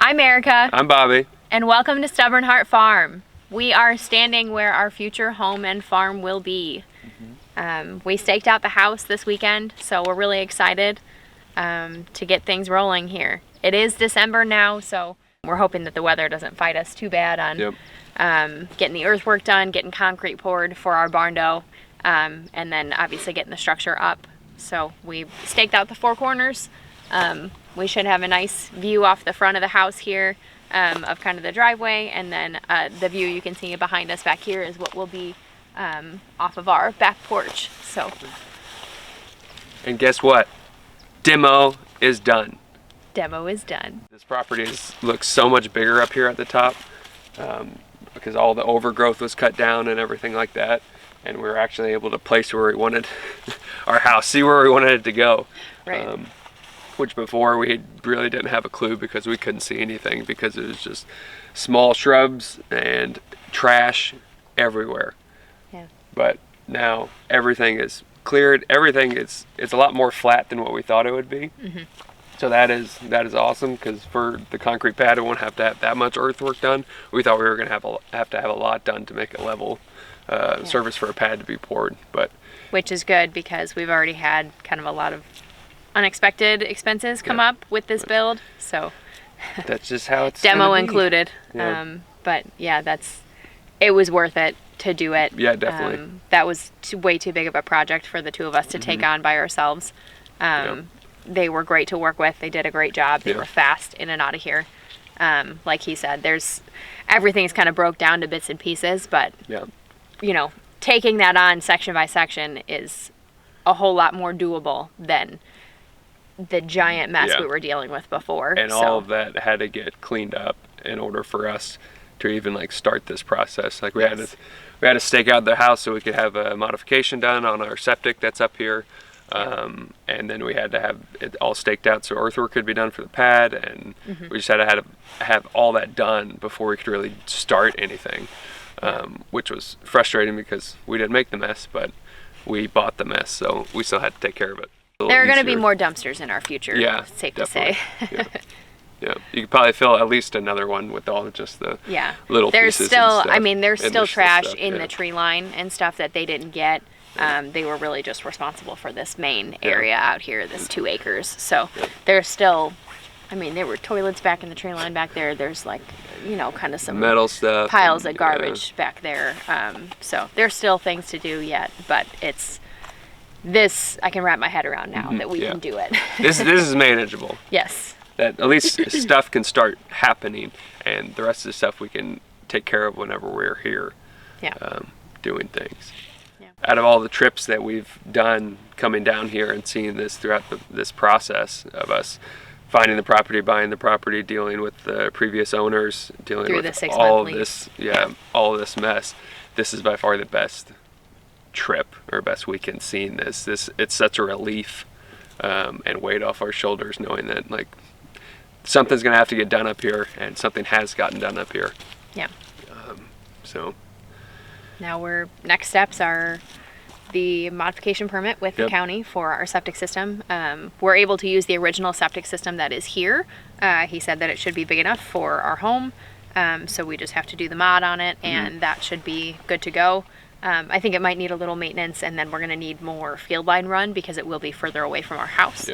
I'm Erica. I'm Bobby. And welcome to Stubborn Heart Farm. We are standing where our future home and farm will be. We staked out the house this weekend, so we're really excited to get things rolling here. It is December now, so we're hoping that the weather doesn't fight us too bad on getting the earthwork done, getting concrete poured for our barn dough, and then obviously getting the structure up. So we staked out the four corners. We should have a nice view off the front of the house here of kind of the driveway, and then the view you can see behind us back here is what will be off of our back porch. So, and guess what? Demo is done. Demo is done. This property looks so much bigger up here at the top because all the overgrowth was cut down and everything like that, and we were actually able to place where we wanted our house, see where we wanted it to go. Right. Which before we really didn't have a clue because we couldn't see anything because it was just small shrubs and trash everywhere. Yeah. But now everything is cleared. It's a lot more flat than what we thought it would be. So that is awesome, because for the concrete pad, it won't have to have that much earthwork done. We thought we were going to have to have a lot done to make a level surface for a pad to be poured. But which is good, because we've already had kind of a lot of unexpected expenses come up with this build. So that's just how it's demo included. Yeah. But yeah, it was worth it to do it. Yeah, definitely. That was way too big of a project for the two of us to take on by ourselves. They were great to work with. They did a great job. They were fast in and out of here. Like he said, everything's kind of broke down to bits and pieces, but taking that on section by section is a whole lot more doable than the giant mess we were dealing with before. And all of that had to get cleaned up in order for us to even start this process. We had to stake out the house so we could have a modification done on our septic that's up here. And then we had to have it all staked out so earthwork could be done for the pad, and we just had to have all that done before we could really start anything, which was frustrating because we didn't make the mess, but we bought the mess, so we still had to take care of it. There are going to be more dumpsters in our future, safe definitely. to say. Yeah, you could probably fill at least another one with all just the little pieces still, and stuff. There's still trash in the tree line and stuff that they didn't get. They were really just responsible for this main area out here, this 2 acres. So there's still, there were toilets back in the tree line back there. There's kind of some metal stuff, piles of garbage back there. So there's still things to do yet, but this I can wrap my head around now that we can do it. This is manageable. Yes. That at least stuff can start happening, and the rest of the stuff we can take care of whenever we're here doing things. Out of all the trips that we've done coming down here and seeing this throughout this process of us finding the property, buying the property, dealing with the previous owners, dealing with all of this mess, this is by far the best trip or best weekend seeing this. It's such a relief and weight off our shoulders knowing that something's gonna have to get done up here, and something has gotten done up here. Yeah. So now next steps are the modification permit with the county for our septic system. We're able to use the original septic system that is here. He said that it should be big enough for our home, so we just have to do the mod on it, and that should be good to go. I think it might need a little maintenance, and then we're going to need more field line run because it will be further away from our house,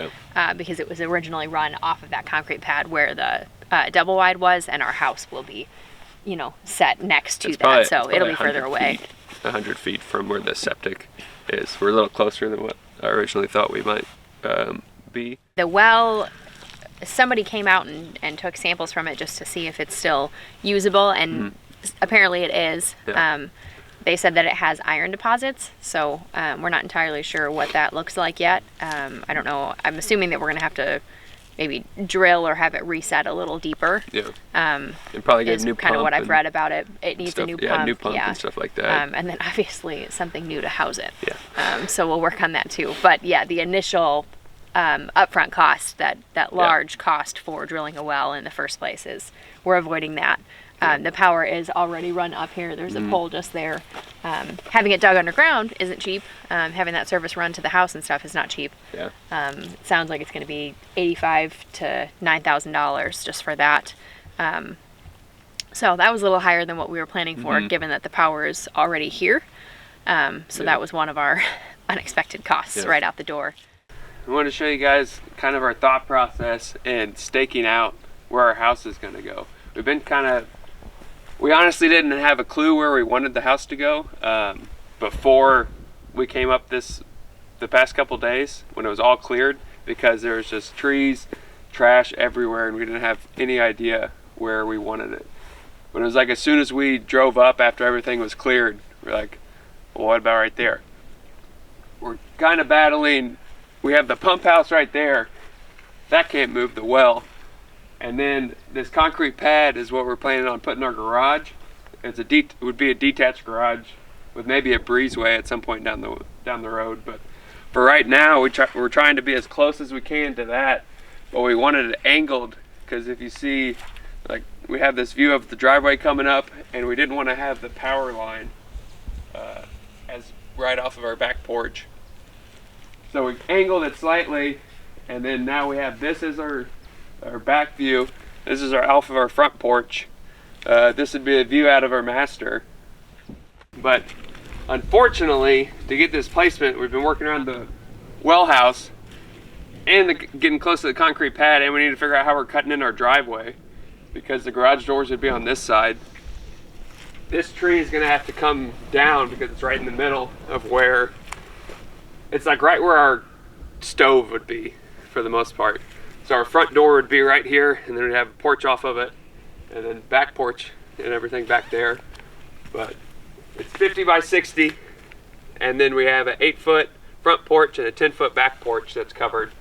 because it was originally run off of that concrete pad where the double wide was, and our house will be set next to that, so it'll be further away. 100 feet from where the septic is. We're a little closer than what I originally thought we might be. The well, somebody came out and took samples from it just to see if it's still usable, and apparently it is. They said that it has iron deposits, so we're not entirely sure what that looks like yet. I don't know. I'm assuming that we're going to have to maybe drill or have it reset a little deeper. And probably get a new pump. Kind of what I've read about it. It needs a new pump. Yeah, new pump and stuff like that. And then obviously something new to house it. So we'll work on that too. But yeah, the initial upfront cost, that large cost for drilling a well in the first place, we're avoiding that. The power is already run up here. There's a pole just there. Having it dug underground isn't cheap. Having that service run to the house and stuff is not cheap. It sounds like it's going to be $8,500 to $9,000 just for that. So that was a little higher than what we were planning for, given that the power is already here. So that was one of our unexpected costs right out the door. I want to show you guys kind of our thought process and staking out where our house is going to go. We've been we honestly didn't have a clue where we wanted the house to go before we came up the past couple days when it was all cleared, because there was just trees, trash everywhere, and we didn't have any idea where we wanted it. But it was like as soon as we drove up after everything was cleared, we're like, well, what about right there? We're kind of battling. We have the pump house right there. That can't move, the well. And then this concrete pad is what we're planning on putting in our garage. It would be a detached garage with maybe a breezeway at some point down the road. But for right now, we're trying to be as close as we can to that. But we wanted it angled, because if you see, like, we have this view of the driveway coming up, and we didn't want to have the power line as right off of our back porch. So we angled it slightly, and then now we have this as our back view. This is off of our front porch. This would be a view out of our master. But unfortunately, to get this placement, we've been working around the well house and getting close to the concrete pad, and we need to figure out how we're cutting in our driveway, because the garage doors would be on this side. This tree is going to have to come down because it's right in the middle of where it's like right where our stove would be for the most part. So our front door would be right here, and then we'd have a porch off of it, and then back porch and everything back there. But it's 50 by 60, and then we have an 8-foot front porch and a 10-foot back porch that's covered,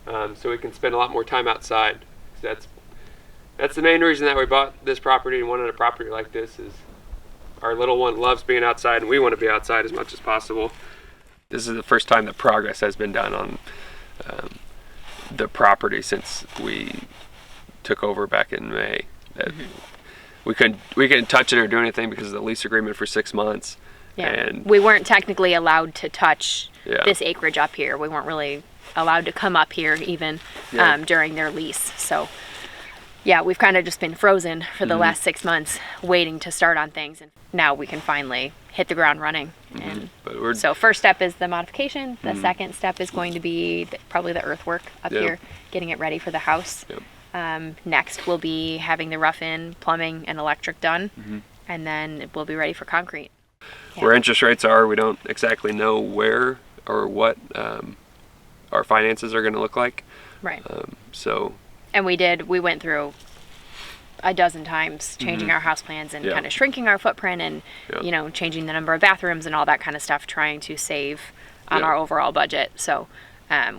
so we can spend a lot more time outside. That's the main reason that we bought this property and wanted a property like this. Is our little one loves being outside, and we want to be outside as much as possible. This is the first time that progress has been done on the property since we took over back in May. We couldn't touch it or do anything because of the lease agreement for 6 months. Yeah. And we weren't technically allowed to touch this acreage up here. We weren't really allowed to come up here even during their lease. So yeah, we've kind of just been frozen for the last 6 months waiting to start on things, and now we can finally hit the ground running. And so first step is the modification. The second step is going to be probably the earthwork up here, getting it ready for the house. Next will be having the rough-in, plumbing, and electric done, and then we'll be ready for concrete. Where interest rates are, we don't exactly know where or what our finances are going to look like. Right. And we went through a dozen times changing our house plans and kind of shrinking our footprint and, you know, changing the number of bathrooms and all that kind of stuff, trying to save on our overall budget. So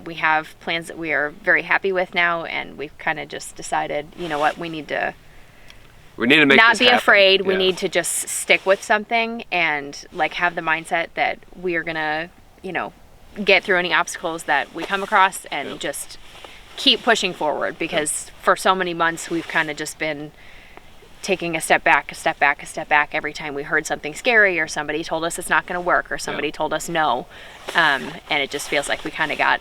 we have plans that we are very happy with now, and we've kind of just decided, you know what, we need to make not be happen. afraid. We need to just stick with something and like have the mindset that we are gonna, you know, get through any obstacles that we come across and just keep pushing forward, because for so many months we've kind of just been taking a step back every time we heard something scary or somebody told us it's not going to work or somebody told us no, and it just feels like we kind of got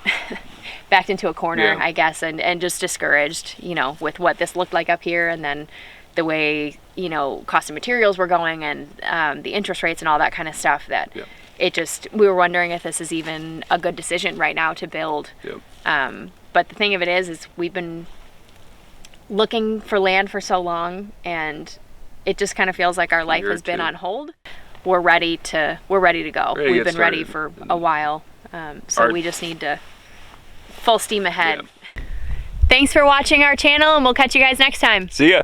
backed into a corner, I guess, and just discouraged, you know, with what this looked like up here, and then the way, you know, cost of materials were going, and the interest rates and all that kind of stuff, that it just, we were wondering if this is even a good decision right now to build. But the thing of it is we've been looking for land for so long, and it just kind of feels like our life has been on hold. We're ready to go. We've been ready for a while, so we just need to full steam ahead. Thanks for watching our channel, and we'll catch you guys next time. See ya.